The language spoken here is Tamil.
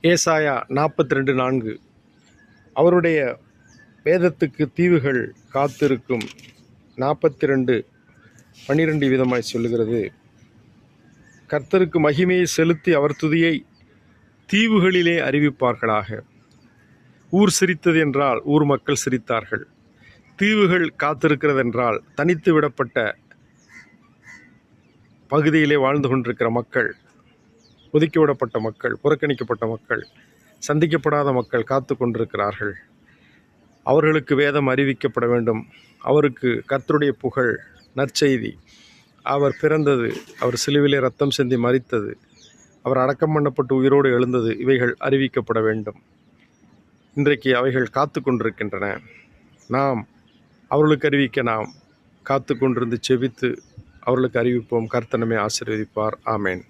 ஏசாயா 42:4 அவருடைய வேதத்துக்கு தீவுகள் காத்திருக்கும். 42:12 விதமாய் சொல்லுகிறது, கர்த்தருக்கு மகிமையை செலுத்தி அவர் துதியை தீவுகளிலே அறிவிப்பார்களாக. ஊர் சிரித்தது என்றால் ஊர் மக்கள் சிரித்தார்கள். தீவுகள் காத்திருக்கிறது என்றால் தனித்து விடப்பட்ட பகுதியிலே வாழ்ந்து கொண்டிருக்கிற மக்கள், ஒதுக்கிவிடப்பட்ட மக்கள், புறக்கணிக்கப்பட்ட மக்கள், சந்திக்கப்படாத மக்கள் காத்து கொண்டிருக்கிறார்கள். அவர்களுக்கு வேதம் அறிவிக்கப்பட வேண்டும். அவருக்கு கர்த்தருடைய புகழ், நற்செய்தி, அவர் பிறந்தது, அவர் சிலுவிலே ரத்தம் சிந்தி மரித்தது, அவர் அடக்கம் பண்ணப்பட்டு உயிரோடு எழுந்தது, இவைகள் அறிவிக்கப்பட வேண்டும். இன்றைக்கு அவைகள் காத்து கொண்டிருக்கின்றன. நாம் அவர்களுக்கு அறிவிக்க நாம் காத்து கொண்டிருந்து செபித்து அவர்களுக்கு அறிவிப்போம். கர்த்தர் நம்மை ஆசீர்வதிப்பார். ஆமேன்.